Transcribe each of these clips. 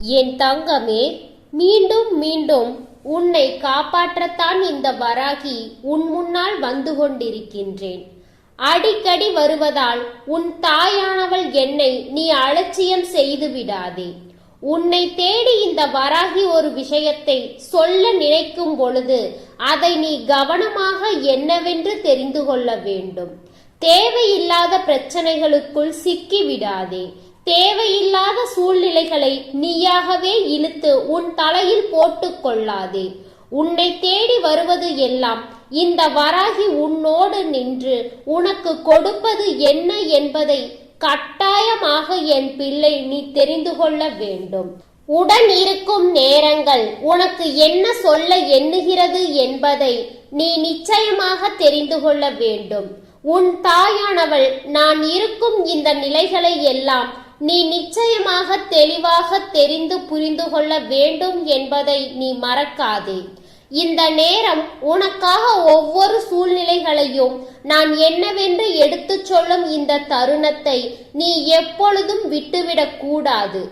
என் தங்கமே, மீண்டும் மீண்டும் உன்னை காப்பாற்றத்தான் இந்த வராகி உன் முன்னால் வந்து கொண்டிருக்கின்றேன். அடிக்கடி வருவதால் உன் தாயானவள் என்னை நீ அலட்சியம் செய்து விடாதே. உன்னை தேடி இந்த வராகி ஒரு விஷயத்தை சொல்ல நினைக்கும் பொழுது அதை நீ கவனமாக என்னவென்று தெரிந்து கொள்ள வேண்டும். தேவையில்லாத பிரச்சனைகளுக்குள் சிக்கி விடாதே. தேவையில்லாத சூழ்நிலைகளை நீயாகவே இழுத்து உன் தலையில் போட்டுக் கொள்ளாதே. உன்னை தேடி வருவது எல்லாம் இந்த வராகி உன்னோடு நின்று உனக்கு கொடுப்பது என்ன என்பதை கட்டாயமாக என் பிள்ளை நீ தெரிந்து கொள்ள வேண்டும். உடன் இருக்கும் நேரங்கள் உனக்கு என்ன சொல்ல எண்ணுகிறது என்பதை நீ நிச்சயமாக தெரிந்து கொள்ள வேண்டும். உன் தாயானவள் நான் இருக்கும் இந்த நிலைகளை எல்லாம் நீ நிச்சயமாக தெளிவாக தெரிந்து புரிந்து கொள்ள வேண்டும் என்பதை நீ மறக்காதே. இந்த நேரம் உனக்காக ஒவ்வொரு சூழ்நிலைகளையும் நான் என்னவென்று எடுத்துச் சொல்லும் இந்த தருணத்தை நீ எப்பொழுதும் விட்டுவிடக் கூடாது.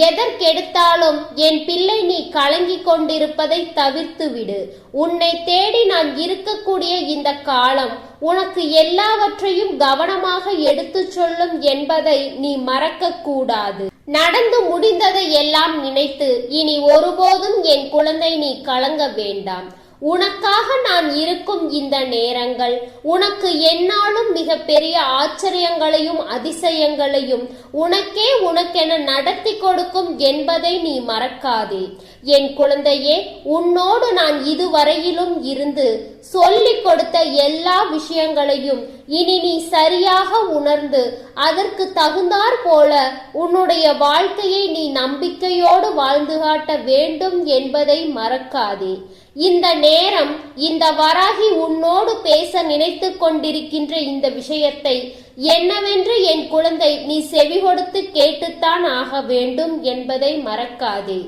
எதற்கெடுத்தாலும் என் பிள்ளை நீ கலங்கிக் கொண்டிருப்பதை தவிர்த்து விடு. உன்னை தேடி நான் இருக்கக்கூடிய இந்த காலம் உனக்கு எல்லாவற்றையும் கவனமாக எடுத்துச் சொல்லும் என்பதை நீ மறக்க கூடாது. நடந்து முடிந்ததை எல்லாம் நினைத்து இனி ஒருபோதும் என் குழந்தை நீ கலங்க வேண்டாம். உனக்காக நான் இருக்கும் இந்த நேரங்கள் உனக்கு என்னாலும் மிக பெரிய ஆச்சரியங்களையும் அதிசயங்களையும் உனக்கென நடத்தி கொடுக்கும் என்பதை நீ மறக்காதே. என் குழந்தையே, உன்னோடு நான் இதுவரையிலும் இருந்து சொல்லிக் கொடுத்த எல்லா விஷயங்களையும் இனி நீ சரியாக உணர்ந்து அதற்கு தகுந்தாற் போல உன்னுடைய வாழ்க்கையை நீ நம்பிக்கையோடு வாழ்ந்து காட்ட வேண்டும் என்பதை மறக்காதே. இந்த நேரம் இந்த வராகி உன்னோடு பேச நினைத்து கொண்டிருக்கின்ற இந்த விஷயத்தை என்னவென்று என் குழந்தை நீ செவி கொடுத்து கேட்டுத்தான் ஆக வேண்டும் என்பதை மறக்காதே.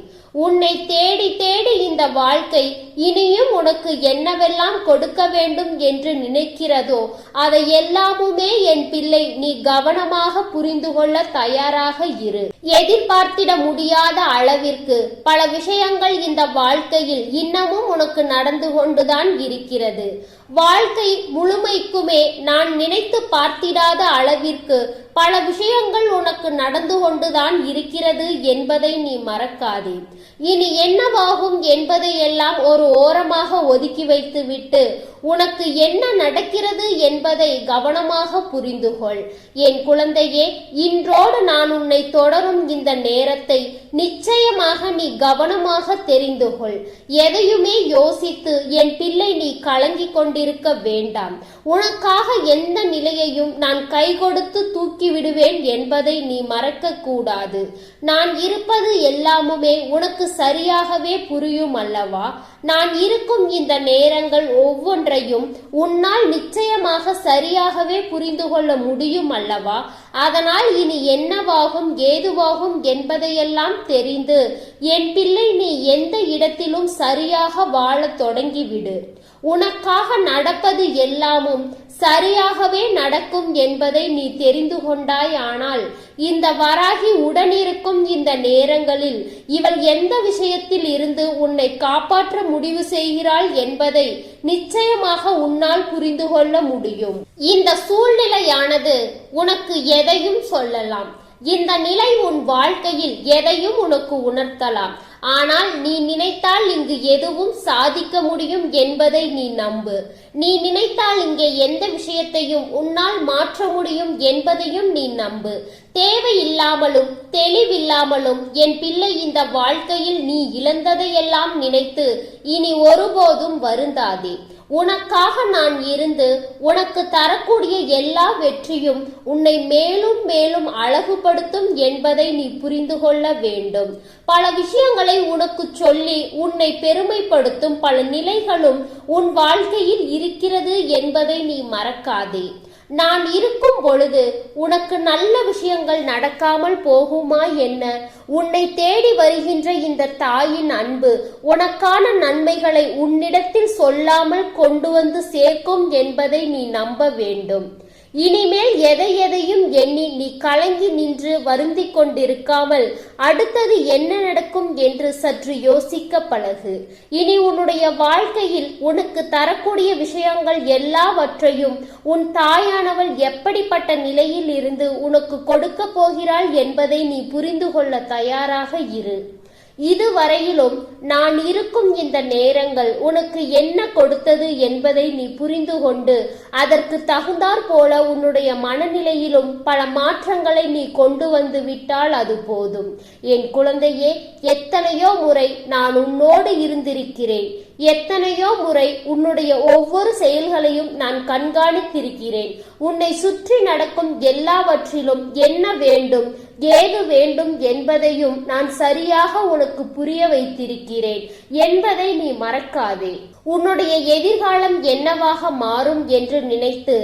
உன்னை தேடி தேடி இந்த வாழ்க்கை இனியும் உனக்கு என்னவெல்லாம் கொடுக்க வேண்டும் என்று நினைக்கிறதோ அதை எல்லாமுமே என் பிள்ளை நீ கவனமாக புரிந்து கொள்ள தயாராக இரு. எதிர்பார்த்திட முடியாத அளவிற்கு பல விஷயங்கள் இந்த வாழ்க்கையில் இன்னமும் உனக்கு நடந்து கொண்டுதான் இருக்கிறது. வாழ்க்கை முழுமைக்குமே நான் நினைத்து பார்த்திடாத அளவிற்கு பல விஷயங்கள் உனக்கு நடந்து கொண்டுதான் இருக்கிறது என்பதை நீ மறக்காதே. இனி என்னவாகும் என்பதையெல்லாம் ஒரு ஓரமாக ஒதுக்கி வைத்துவிட்டு உனக்கு என்ன நடக்கிறது என்பதை கவனமாக புரிந்து கொள். என் குழந்தையே, இன்றோடு நான் உன்னை தொடரும் இந்த நேரத்தை நிச்சயமாக நீ கவனமாக தெரிந்து கொள். எதையுமே யோசித்து என் பிள்ளை நீ கலங்கி கொண்டிருக்க வேண்டாம். உனக்காக எந்த நிலையையும் நான் கை கொடுத்து தூக்கி விடுவேன் என்பதை நீ மறக்க கூடாது. நான் இருப்பது எல்லாமுமே உனக்கு சரியாகவே புரியும் அல்லவா? நான் இருக்கும் இந்த நேரங்கள் ஒவ்வொன்றையும் உன்னால் நிச்சயமாக சரியாகவே புரிந்து கொள்ள முடியும் அல்லவா? அதனால் இனி என்னவாகும் ஏதுவாகும் என்பதையெல்லாம் தெரிந்து என் பிள்ளை நீ எந்த இடத்திலும் சரியாக வாழ தொடங்கிவிடு. உனக்காக நடப்பது எல்லாமும் சரியாகவே நடக்கும் என்பதை நீ தெரிந்து கொண்டாய். ஆனால் இந்த வராகி உடனிருக்கும் இந்த நேரங்களில் இவள் எந்த விஷயத்தில் இருந்து உன்னை காப்பாற்ற முடிவு செய்கிறாள் என்பதை நிச்சயமாக உன்னால் புரிந்து கொள்ள முடியும். இந்த சூழ்நிலையானது உனக்கு எதையும் சொல்லலாம். இந்த நிலை உன் வாழ்க்கையில் எதையும் உனக்கு உணர்த்தலாம். ஆனால் நீ நினைத்தால் இங்கு எதுவும் சாதிக்க முடியும் என்பதை நீ நம்பு. நீ நினைத்தால் இங்கே எந்த விஷயத்தையும் உன்னால் மாற்ற முடியும் என்பதையும் நீ நம்பு. தேவையில்லாமலும் தெளிவில்லாமலும் என் பிள்ளை இந்த வாழ்க்கையில் நீ இழந்ததையெல்லாம் நினைத்து இனி ஒருபோதும் வருந்தாதே. உனக்காக நான் இருந்து உனக்கு தரக்கூடிய எல்லா வெற்றியும் உன்னை மேலும் மேலும் அழகுபடுத்தும் என்பதை நீ புரிந்து கொள்ள வேண்டும். பல விஷயங்களை உனக்கு சொல்லி உன்னை பெருமைப்படுத்தும் பல நிலைகளும் உன் வாழ்க்கையில் இருக்கிறது என்பதை நீ மறக்காதே. நான் இருக்கும் பொழுது உனக்கு நல்ல விஷயங்கள் நடக்காமல் போகுமா என்ன? உன்னை தேடி வருகின்ற இந்த தாயின் அன்பு உனக்கான நன்மைகளை உன்னிடத்தில் சொல்லாமல் கொண்டு வந்து சேர்க்கும் என்பதை நீ நம்ப வேண்டும். இனிமேல் எதையும் எண்ணி நீ கலங்கி நின்று வருந்திக் கொண்டிருக்காமல் அடுத்தது என்ன நடக்கும் என்று சற்று யோசிக்க பழகு. இனி உன்னுடைய வாழ்க்கையில் உனக்கு தரக்கூடிய விஷயங்கள் எல்லாவற்றையும் உன் தாயானவள் எப்படிப்பட்ட நிலையில் இருந்து உனக்கு கொடுக்க போகிறாள் என்பதை நீ புரிந்து கொள்ள தயாராக இரு. இதுவரையிலும் நான் இருக்கும் இந்த நேரங்கள் உனக்கு என்ன கொடுத்தது என்பதை நீ புரிந்து கொண்டு அதற்கு தகுந்தாற் போல உன்னுடைய மனநிலையிலும் பல மாற்றங்களை நீ கொண்டு வந்து விட்டால் அது போதும். என் குழந்தையே, எத்தனையோ முறை நான் உன்னோடு இருந்திருக்கிறேன். எத்தனையோ முறை உன்னுடைய ஒவ்வொரு செயல்களையும் நான் கண்காணித்திருக்கிறேன். உன்னை சுற்றி நடக்கும் எல்லாவற்றிலும் என்ன வேண்டும், ஏது வேண்டும் என்பதையும் நான் சரியாக உனக்கு புரிய வைத்திருக்கிறேன் என்பதை நீ மறக்காதே. உன்னுடைய எதிர்காலம் என்னவாக மாறும் என்று நினைத்து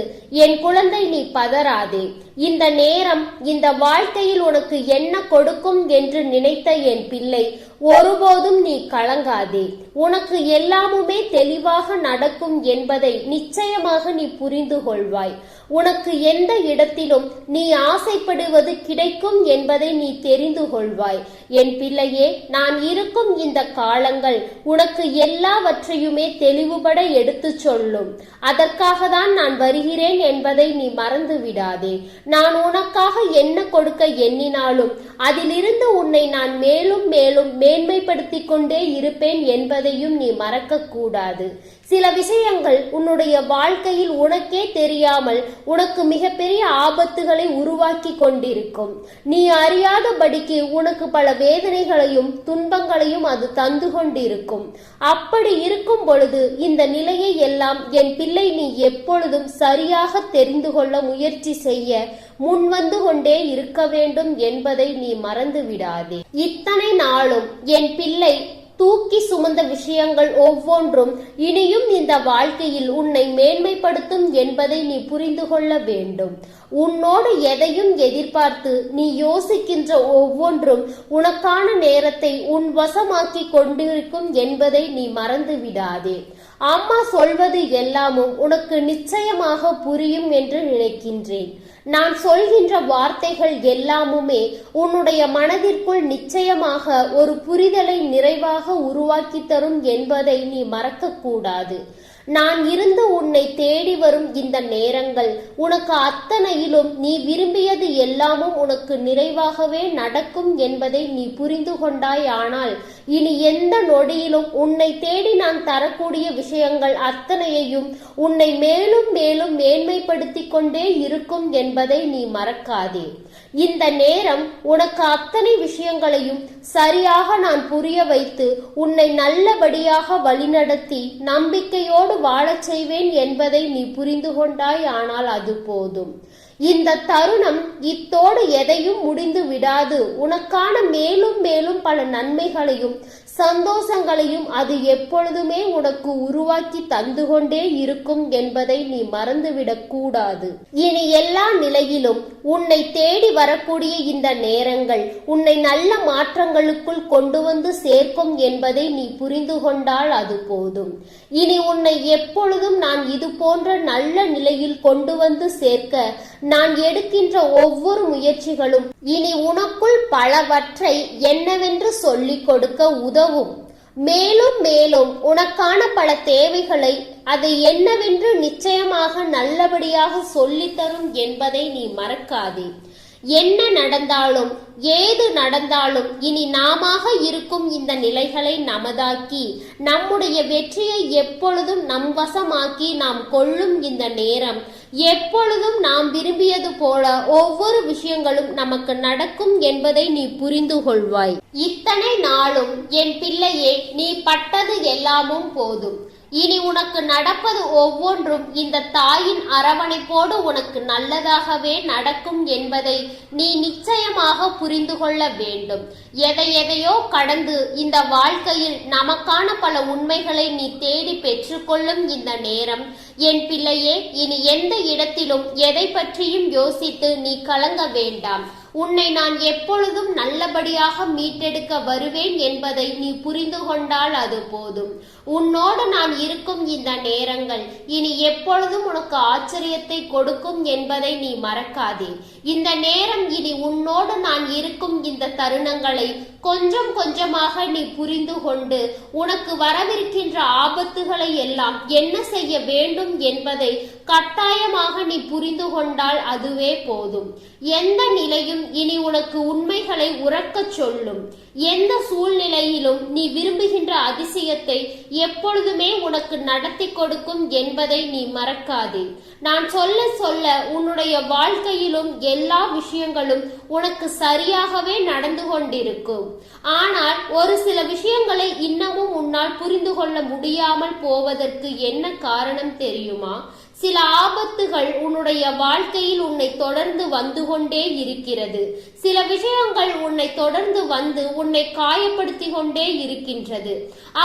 என் குழந்தை நீ பதறாதே. இந்த நேரம் இந்த வாழ்க்கையில் உனக்கு என்ன கொடுக்கும் என்று நினைத்த என் பிள்ளை, ஒருபோதும் நீ கலங்காதே. உனக்கு எல்லாமுமே தெளிவாக நடக்கும் என்பதை நிச்சயமாக நீ புரிந்து கொள்வாய். உனக்கு எந்த இடத்திலும் நீ ஆசைப்படுவது கிடைக்கும் என்பதை நீ தெரிந்து கொள்வாய். என் பிள்ளையே, நான் இருக்கும் இந்த காலங்கள் உனக்கு எல்லாவற்றையுமே தெளிவுபட எடுத்து சொல்லும். அதற்காக தான் நான் வருகிறேன் என்பதை நீ மறந்து விடாதே. நான் உனக்காக என்ன கொடுக்க எண்ணினாலும் அதிலிருந்து உன்னை நான் மேலும் மேலும் மேன்மைப்படுத்திக் கொண்டே இருப்பேன் என்பதையும் நீ மறக்க கூடாது. சில விஷயங்கள் உன்னுடைய வாழ்க்கையில் உனக்கே தெரியாமல் உனக்கு மிகப்பெரிய ஆபத்துகளை உருவாக்கி கொண்டிருக்கும். நீ அறியாதபடிக்கு உனக்கு பல வேதனைகளையும் துன்பங்களையும் அது தந்து கொண்டிருக்கும். அப்படி இருக்கும் பொழுது இந்த நிலையை எல்லாம் என் பிள்ளை நீ எப்பொழுதும் சரியாக தெரிந்து கொள்ள முயற்சி செய்ய முன்வந்து கொண்டே இருக்க வேண்டும் என்பதை நீ மறந்து விடாதே. இத்தனை நாளும் என் பிள்ளை தூக்கி சுமந்த விஷயங்கள் ஒவ்வொன்றும் இனியும் இந்த வாழ்க்கையில் உன்னை மேன்மைப்படுத்தும் என்பதை நீ புரிந்து கொள்ள வேண்டும். உன்னோடு எதையும் எதிர்பார்த்து நீ யோசிக்கின்ற ஒவ்வொன்றும் உனக்கான நேரத்தை உன் வசமாக்கி கொண்டிருக்கும் என்பதை நீ மறந்து விடாதே. அம்மா சொல்வது எல்லாமும் உனக்கு நிச்சயமாக புரியும் என்று நினைக்கின்றேன். நான் சொல்கின்ற வார்த்தைகள் எல்லாமுமே உன்னுடைய மனதிற்குள் நிச்சயமாக ஒரு புரிதலை நிறைவாக உருவாக்கி தரும் என்பதை நீ மறக்க கூடாது. நான் இருந்து உன்னை தேடி வரும் இந்த நேரங்கள் உனக்கு அத்தனையிலும் நீ விரும்பியது எல்லாமும் உனக்கு நிறைவாகவே நடக்கும் என்பதை நீ புரிந்து கொண்டாய். ஆனால் இனி எந்த நொடியிலும் உன்னை தேடி நான் தரக்கூடிய விஷயங்கள் அத்தனையையும் உன்னை மேலும் மேலும் மேன்மைப்படுத்தி கொண்டே இருக்கும் என்பதை நீ மறக்காதே. இந்த நேரம் உனக்கு அத்தனை விஷயங்களையும் சரியாக நான் புரிய வைத்து உன்னை நல்லபடியாக வழிநடத்தி நம்பிக்கையோடு வாழச் செய்வேன் என்பதை நீ புரிந்து கொண்டாய். ஆனால் அது போதும். இந்த தருணம் இத்தோடு எதையும் முடிந்து விடாது. உனக்கான மேலும் மேலும் பல நன்மைகளையும் சந்தோஷங்களையும் அது எப்பொழுதுமே உனக்கு உருவாக்கி தந்து கொண்டே இருக்கும் என்பதை நீ மறந்துவிடக் கூடாது. இனி எல்லா நிலையிலும் உன்னை தேடி வரக்கூடிய இந்த நேரங்கள் உன்னை நல்ல மாற்றங்களுக்குள் கொண்டு வந்து சேர்க்கும் என்பதை நீ புரிந்து கொண்டால் அது போதும். இனி உன்னை எப்பொழுதும் நான் இது போன்ற நல்ல நிலையில் கொண்டு வந்து சேர்க்க நான் எடுக்கின்ற ஒவ்வொரு முயற்சிகளும் இனி உனக்குள் பலவற்றை என்னவென்று சொல்லிக் கொடுக்க உதவும். மேலும் மேலும் உனக்கான பல தேவைகளை அதை என்னவென்று நிச்சயமாக நல்லபடியாக சொல்லித்தரும் என்பதை நீ மறக்காதே. என்ன நடந்தாலும் ஏது நடந்தாலும் இனி நாமாக இருக்கும் இந்த நிலைகளை நமதாக்கி நம்முடைய வெற்றியை எப்பொழுதும் நம் வசமாக்கி நாம் கொள்ளும் இந்த நேரம் எப்பொழுதும் நாம் விரும்பியது போல ஒவ்வொரு விஷயங்களும் நமக்கு நடக்கும் என்பதை நீ புரிந்து கொள்வாய். இத்தனை நாளும் என் பிள்ளையே, நீ பட்டது எல்லாமும் போதும். இனி உனக்கு நடப்பது ஒவ்வொன்றும் இந்த தாயின் அரவணைப்போடு உனக்கு நல்லதாகவே நடக்கும் என்பதை நீ நிச்சயமாக புரிந்து கொள்ள வேண்டும். எதையோ கடந்து இந்த வாழ்க்கையில் நமக்கான பல உண்மைகளை நீ தேடி பெற்றுக்கொள்ளும் இந்த நேரம் என் பிள்ளையே, இனி எந்த இடத்திலும் எதை பற்றியும் யோசித்து நீ கலங்க வேண்டாம். உன்னை நான் எப்பொழுதும் நல்லபடியாக மீட்டெடுக்க வருவேன் என்பதை நீ புரிந்து கொண்டால் அது போதும். உன்னோடு நான் இருக்கும் இந்த நேரங்கள் இனி எப்பொழுதும் உனக்கு ஆச்சரியத்தை கொடுக்கும் என்பதை நீ மறக்காதே. இந்த நேரம் இனி உன்னோடு நான் இருக்கும் இந்த தருணங்களை கொஞ்சம் கொஞ்சமாக நீ புரிந்து கொண்டு உனக்கு வரவிருக்கின்ற ஆபத்துகளை எல்லாம் என்ன செய்ய வேண்டும் என்பதை கட்டாயமாக நீ புரிந்து கொண்டால் அதுவே போதும். எந்த நிலையும் இனி உனக்கு உண்மைகளை உறக்கச் சொல்லும். எந்த சூழ்நிலையிலும் நீ விரும்புகின்ற அதிசயத்தை எப்பொழுதுமே உனக்கு நடத்தி கொடுக்கும் என்பதை நீ மறக்காதே. நான் சொல்ல சொல்ல உன்னுடைய வாழ்க்கையிலும் எல்லா விஷயங்களும் உனக்கு சரியாகவே நடந்து கொண்டிருக்கும். ஆனால் ஒரு சில விஷயங்களை இன்னமும் உன்னால் புரிந்து கொள்ள முடியாமல் போவதற்கு என்ன காரணம் தெரியுமா? சில ஆபத்துகள் உன்னுடைய வாழ்க்கையில் உன்னை தொடர்ந்து வந்து கொண்டே இருக்கிறது. சில விஷயங்கள் உன்னை தொடர்ந்து வந்து உன்னை காயப்படுத்தி கொண்டே இருக்கின்றது.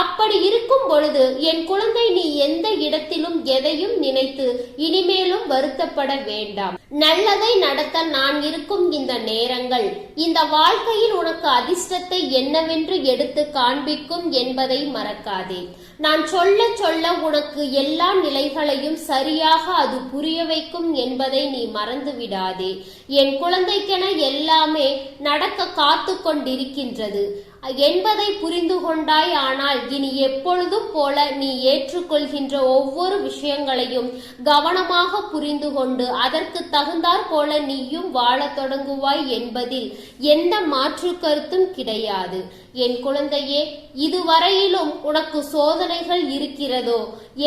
அப்படி இருக்கும் பொழுது என் குழந்தை, நீ எந்த இடத்திலும் எதையும் நினைத்து இனிமேலும் வருத்தப்பட வேண்டாம். நல்லதை நடத்த நான் இருக்கும் இந்த நேரங்கள் இந்த வாழ்க்கையில் உனக்கு அதிர்ஷ்டத்தை என்னவென்று எடுத்து காண்பிக்கும் என்பதை மறக்காதே. நான் சொல்ல சொல்ல உனக்கு எல்லா நிலைகளையும் சரியாக அது புரிய வைக்கும் என்பதை நீ மறந்து விடாதே. என் குழந்தைக்கென எல்லாமே நடக்க காத்து கொண்டிருக்கின்றது என்பதை புரிந்து கொண்டாய். ஆனால் இனி எப்பொழுதும் போல நீ ஏற்றுக்கொள்கின்ற ஒவ்வொரு விஷயங்களையும் கவனமாக புரிந்து கொண்டு அதற்கு தகுந்தாற் போல நீயும் வாழ தொடங்குவாய் என்பதில் எந்த மாற்று கருத்தும் கிடையாது. என் குழந்தையே, இதுவரையிலும் உனக்கு சோதனைகள் இருக்கிறதோ,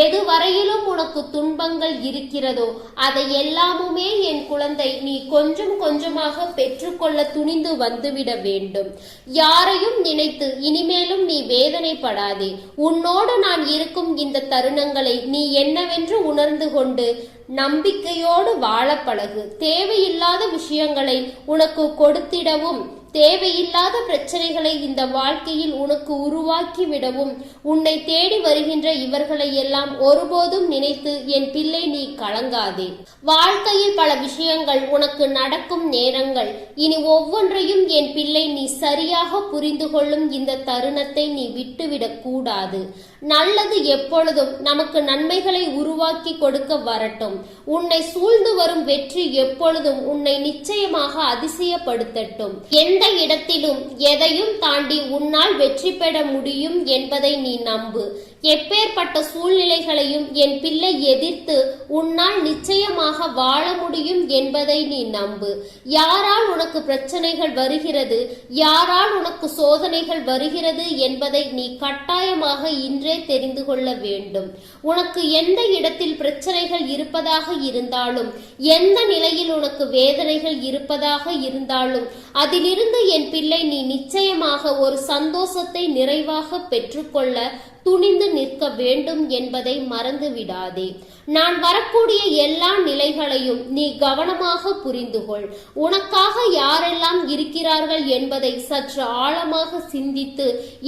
எதுவரையிலும் உனக்கு துன்பங்கள் இருக்கிறதோ, அதை எல்லாமுமே என் குழந்தை நீ கொஞ்சம் கொஞ்சமாக பெற்றுக்கொள்ள துணிந்து வந்துவிட வேண்டும். யாரையும் நினைத்து இனிமேலும் நீ வேதனைப்படாதே. உன்னோடு நான் இருக்கும் இந்த தருணங்களை நீ என்னவென்று உணர்ந்து கொண்டு நம்பிக்கையோடு வாழ பழகு. தேவையில்லாத விஷயங்களை உனக்கு கொடுத்திடவும், தேவையில்லாத பிரச்சனைகளை இந்த வாழ்க்கையில் உனக்கு உருவாக்கி விடவும் உன்னை தேடி வருகின்ற இவர்களை எல்லாம் ஒருபோதும் நினைத்து என் பிள்ளை நீ கலங்காதே. வாழ்க்கையில் பல விஷயங்கள் உனக்கு நடக்கும் நேரங்கள் இனி ஒவ்வொன்றையும் என் பிள்ளை நீ சரியாக புரிந்து கொள்ளும் இந்த தருணத்தை நீ விட்டுவிடக் கூடாது. நல்லது எப்பொழுதும் நமக்கு நன்மைகளை உருவாக்கி கொடுக்க வரட்டும். உன்னை சூழ்ந்து வரும் வெற்றி எப்பொழுதும் உன்னை நிச்சயமாக அதிசயப்படுத்தட்டும். எந்த இடத்திலும் எதையும் தாண்டி உன்னால் வெற்றி பெற முடியும் என்பதை நீ நம்பு. எப்பேற்பட்ட சூழ்நிலைகளையும் என் பிள்ளை எதிர்த்து உன்னால் நிச்சயமாக வாழ முடியும் என்பதை நீ நம்பு. யாரால் உனக்கு பிரச்சனைகள் வருகிறது, யாரால் உனக்கு சோதனைகள் வருகிறது என்பதை நீ கட்டாயமாக இன்றே தெரிந்து கொள்ள வேண்டும். உனக்கு எந்த இடத்தில் பிரச்சனைகள் இருப்பதாக இருந்தாலும், எந்த நிலையில் உனக்கு வேதனைகள் இருப்பதாக இருந்தாலும், அதிலிருந்து என் பிள்ளை நீ நிச்சயமாக ஒரு சந்தோஷத்தை நிறைவாக பெற்றுக்கொள்ள துணிந்து நிற்க வேண்டும் என்பதை மறந்து விடாதே. நான் வரக்கூடிய எல்லா நிலைகளையும் நீ கவனமாக புரிந்து கொள். உனக்காக யாரெல்லாம் இருக்கிறார்கள் என்பதை சற்று ஆழமாக சிந்தித்து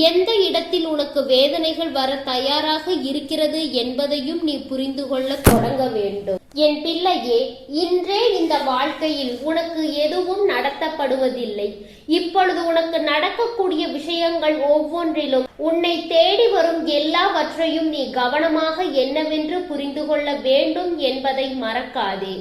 எந்த இடத்தில் உனக்கு வேதனைகள் வர தயாராக இருக்கிறது என்பதையும் நீ புரிந்து கொள்ள தொடங்க வேண்டும். என் பிள்ளையே, இன்றே இந்த வாழ்க்கையில் உனக்கு எதுவும் நடத்தப்படுவதில்லை. இப்பொழுது உனக்கு நடக்கக்கூடிய விஷயங்கள் ஒவ்வொன்றிலும் உன்னை தேடி வரும் எல்லாவற்றையும் நீ கவனமாக என்னவென்று புரிந்து கொள்ள வேண்டும் என்பதை மறக்காதே.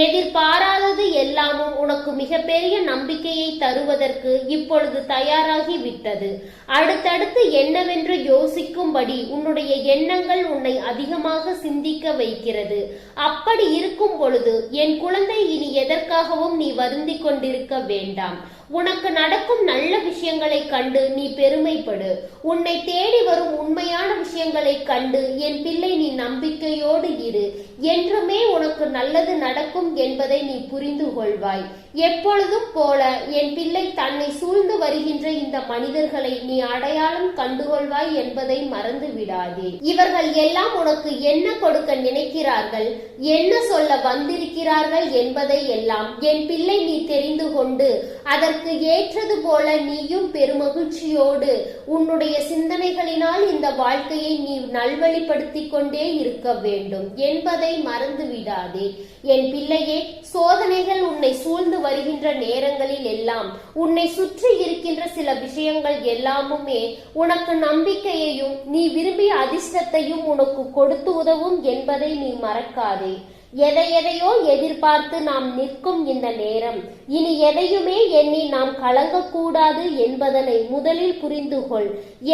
எதிர்பாராதது எல்லாமும் உனக்கு மிகப்பெரிய நம்பிக்கையை தருவதற்கு இப்பொழுது தயாராகி விட்டது. அடுத்தடுத்து என்னவென்று யோசிக்கும்படி உன்னுடைய எண்ணங்கள் உன்னை அதிகமாக சிந்திக்க வைக்கிறது. அப்படி இருக்கும் பொழுது என் குழந்தை, இனி எதற்காகவும் நீ வருந்தி கொண்டிருக்க வேண்டாம். உனக்கு நடக்கும் நல்ல விஷயங்களை கண்டு நீ பெருமைப்படு. உன்னை தேடி வரும் உண்மையான விஷயங்களை கண்டு என் பிள்ளை நீ நம்பிக்கையோடு இரு. என்றுமே உனக்கு நல்லது நடக்கும் என்பதை நீ புரிந்து கொள்வாய். எப்பொழுதும் போல என் பிள்ளை தன்னை சூழ்ந்து வருகின்ற இந்த மனிதர்களை நீ அடையாளம் கண்டுகொள்வாய் என்பதை மறந்து விடாதே. இவர்கள் எல்லாம் உனக்கு என்ன கொடுக்க நினைக்கிறார்கள், என்ன சொல்ல வந்திருக்கிறார்கள் என்பதை எல்லாம் என் பிள்ளை நீ தெரிந்து கொண்டு அதற்கு ஏற்றது போல நீயும் பெருமகிழ்ச்சியோடு உன்னுடைய சிந்தனைகளினால் இந்த வாழ்க்கையை நீ நல்வழிப்படுத்திக் கொண்டே இருக்க வேண்டும் என்பதை மறந்து விடாதே. என் பிள்ளையே, சோதனைகள் உன்னை சூழ்ந்து வருகின்ற நேரங்களில் எல்லாம் உன்னை சுற்றி இருக்கின்ற சில விஷயங்கள் எல்லாமுமே உனக்கு நம்பிக்கையையும் நீ விரும்பிய அதிர்ஷ்டத்தையும் உனக்கு கொடுத்து உதவும் என்பதை நீ மறக்காதே. எதையோ எதிர்பார்த்து நாம் நிற்கும் இந்த நேரம் இனி எதையுமே எண்ணி நாம் கலங்கக்கூடாது என்பதனை முதலில் புரிந்து கொள்.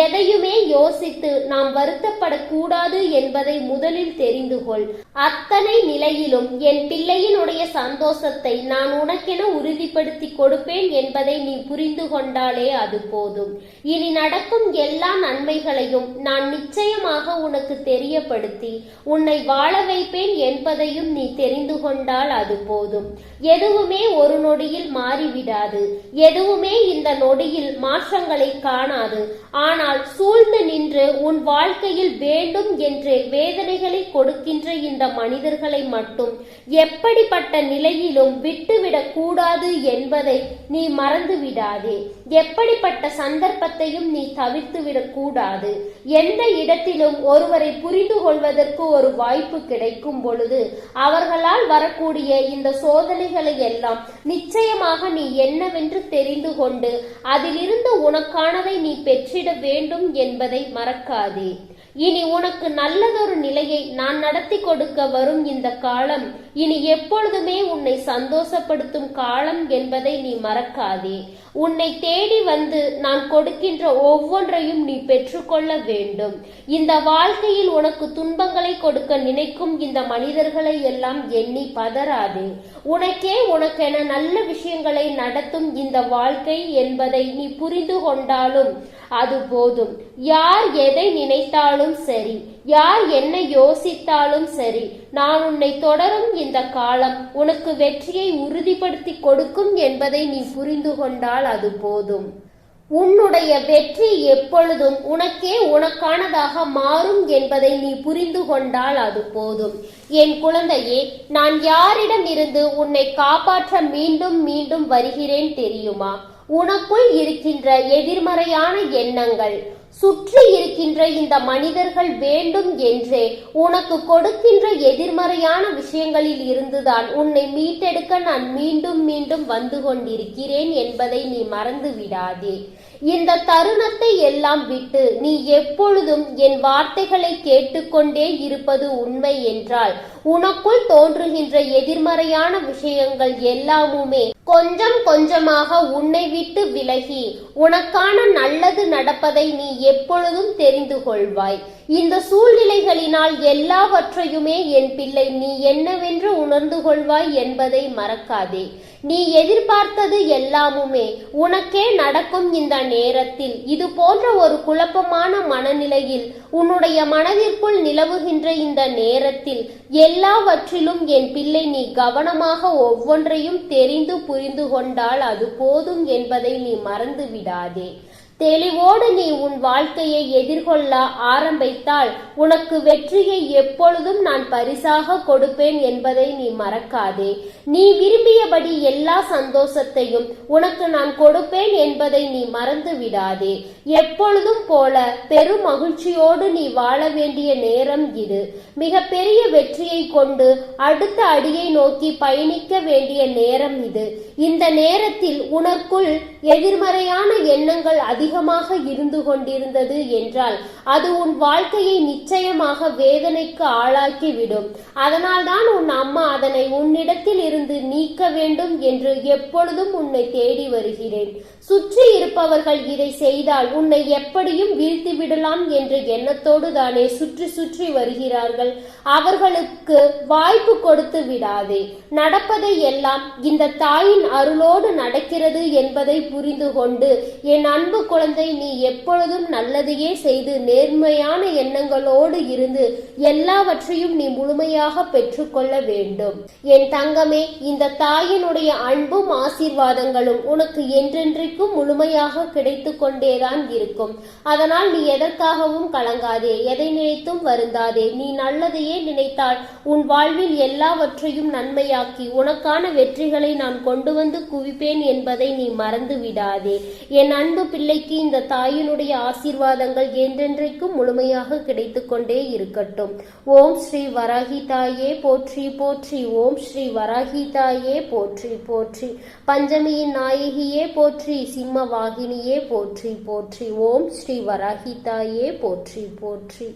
எதையுமே யோசித்து நாம் வருத்தப்படக்கூடாது என்பதை முதலில் தெரிந்து கொள். அத்தனை நிலையிலும் என் பிள்ளையினுடைய சந்தோஷத்தை நான் உனக்கென உறுதிப்படுத்தி கொடுப்பேன் என்பதை நீ புரிந்து கொண்டாலே அது போதும். இனி நடக்கும் எல்லா நன்மைகளையும் நான் நிச்சயமாக உனக்கு தெரியப்படுத்தி உன்னை வாழ வைப்பேன் என்பதையும் நீ தெரிந்து கொண்டால் அது போதும். எதுவுமே ஒரு நொடியில் மாறிவிடாது. எதுவுமே இந்த நொடியில் மாற்றங்களை காணாது. ஆனால் சூழ்ந்து நின்று உன் வாழ்க்கையில் வேண்டும் என்று வேதனைகளை கொடுக்கின்ற இந்த மனிதர்களை மட்டும் எப்படிப்பட்ட நிலையிலும் விட்டுவிடக் கூடாது என்பதை நீ மறந்து விடாதே. எப்படிப்பட்ட சந்தர்ப்பத்தையும் நீ தவிர்த்து விடக் கூடாது. எந்த இடத்திலும் ஒருவரை புரிந்து கொள்வதற்கு ஒரு வாய்ப்பு கிடைக்கும் பொழுது அவர்களால் வரக்கூடிய இந்த சோதனைகளை எல்லாம் நிச்சயமாக நீ என்னவென்று தெரிந்து கொண்டு அதிலிருந்து உனக்கானதை நீ பெற்றிட வேண்டும் என்பதை மறக்காதே. இனி உனக்கு நல்லதொரு நிலையை நான் நடத்தி கொடுக்க வரும் இந்த காலம் இனி எப்பொழுதுமே உன்னை சந்தோஷப்படுத்தும் காலம் என்பதை நீ மறக்காதே. உன்னை தேடி வந்து நான் கொடுக்கின்ற ஒவ்வொன்றையும் நீ பெற்றுக்கொள்ள வேண்டும். இந்த வாழ்க்கையில் உனக்கு துன்பங்களை கொடுக்க நினைக்கும் இந்த மனிதர்களை எல்லாம் எண்ணி பதறாதே. உனக்கென நல்ல விஷயங்களை நடத்தும் இந்த வாழ்க்கை என்பதை நீ புரிந்து கொண்டாலும் அது போதும். யார் எதை நினைத்தாலும் சரி, யார் என்ன யோசித்தாலும் சரி, நான் உன்னை தொடரும் இந்த காலம் உனக்கு வெற்றியை உறுதிப்படுத்தி கொடுக்கும் என்பதை நீ புரிந்து கொண்டால் அது போதும். உன்னுடைய வெற்றி எப்பொழுதும் உனக்கானதாக மாறும் என்பதை நீ புரிந்து கொண்டால் அது போதும். என் குழந்தையே, நான் யாரிடம் இருந்து உன்னை காப்பாற்ற மீண்டும் மீண்டும் வருகிறேன் தெரியுமா? உனக்குள் இருக்கின்ற எதிர்மறையான எண்ணங்கள், சுற்றி இருக்கின்ற இந்த மனிதர்கள் வேண்டும் என்றே உனக்கு கொடுக்கின்ற எதிர்மறையான விஷயங்களில் இருந்துதான் உன்னை மீட்டெடுக்க நான் மீண்டும் மீண்டும் வந்து கொண்டிருக்கிறேன் என்பதை நீ மறந்து விடாதே. இந்த தருணத்தை எல்லாம் விட்டு நீ எப்பொழுதும் என் வார்த்தைகளை கேட்டுக்கொண்டே இருப்பது உண்மை என்றால் உனக்குள் தோன்றுகின்ற எதிர்மறையான விஷயங்கள் எல்லாமுமே கொஞ்சம் கொஞ்சமாக உன்னை விட்டு விலகி உனக்கான நல்லது நடப்பதை நீ எப்பொழுதும் தெரிந்து கொள்வாய். இந்த சூழ்நிலைகளினால் எல்லாவற்றையுமே என் பிள்ளை நீ என்னவென்று உணர்ந்து கொள்வாய் என்பதை மறக்காதே. நீ எதிர்பார்த்தது எல்லாமுமே உனக்கே நடக்கும். இந்த நேரத்தில் இது போன்ற ஒரு குழப்பமான மனநிலையில் உன்னுடைய மனதிற்குள் நிலவுகின்ற இந்த நேரத்தில் எல்லாவற்றிலும் என் பிள்ளை நீ கவனமாக ஒவ்வொன்றையும் தெரிந்து புரிந்து கொண்டால் அது போதும் என்பதை நீ மறந்து விடாதே. தெளிவோடு நீ உன் வாழ்க்கையை எதிர்கொள்ள ஆரம்பித்தால் உனக்கு வெற்றியை எப்பொழுதும் நான் பரிசாக கொடுப்பேன் என்பதை நீ மறக்காதே. நீ விரும்பியபடி எல்லா சந்தோஷத்தையும் உனக்கு நான் கொடுப்பேன் என்பதை நீ மறந்து விடாதே. எப்பொழுதும் போல பெரும் மகிழ்ச்சியோடு நீ வாழ வேண்டிய நேரம் இது. மிக பெரிய வெற்றியை கொண்டு அடுத்த அடியை நோக்கி பயணிக்க வேண்டிய நேரம் இது. இந்த நேரத்தில் உனக்குள் எதிர்மறையான எண்ணங்கள் அதிகமாக இருந்து கொண்டிருந்தது என்றால் அது உன் வாழ்க்கையை நிச்சயமாக வேதனைக்கு ஆளாக்கிவிடும். அதனால்தான் உன் அம்மா அதனை உன்னிடத்தில் இருந்து நீக்க வேண்டும் என்று எப்பொழுதும் உன்னை தேடி வருகிறேன். சுற்றி இருப்பவர்கள் இதை செய்தால் உன்னை எப்படியும் வீழ்த்தி விடலாம் என்ற எண்ணத்தோடு தானே சுற்றி சுற்றி வருகிறார்கள். அவர்களுக்கு வாய்ப்பு கொடுத்து விடாதே. நடப்பதை எல்லாம் இந்த தாயின் அருளோடு நடக்கிறது என்பதை புரிந்து கொண்டு என் அன்பு குழந்தை, நீ எப்பொழுதும் நல்லதையே செய்து நேர்மையான எண்ணங்களோடு இருந்து எல்லாவற்றையும் நீ முழுமையாக பெற்றுக்கொள்ள வேண்டும். என் தங்கமே, இந்த தாயினுடைய அன்பும் ஆசீர்வாதங்களும் உனக்கு என்றென்றைக்கும் என்றென்றைக்கும் முழுமையாக கிடைத்து கொண்டேதான் இருக்கும். அதனால் நீ எதற்காகவும் கலங்காதே, எதை நினைத்தும் வருந்தாதே. நீ நல்லதையே நினைத்தால் உன் வாழ்வில் எல்லாவற்றையும் நன்மையாக்கி உனக்கான வெற்றிகளை நான் கொண்டு வந்து குவிப்பேன் என்பதை நீ மறந்து விடாதே. என் அன்பு பிள்ளைக்கு இந்த தாயினுடைய ஆசீர்வாதங்கள் என்றென்றைக்கும் முழுமையாக கிடைத்து கொண்டே இருக்கட்டும். ஓம் ஸ்ரீ வராகி தாயே போற்றி போற்றி. ஓம் ஸ்ரீ வராகி தாயே போற்றி போற்றி. பஞ்சமியின் நாயகியே போற்றி. சிம்ம வாகினியே போற்றி போற்றி. ஓம் ஸ்ரீ வராகி தாயே போற்றி போற்றி.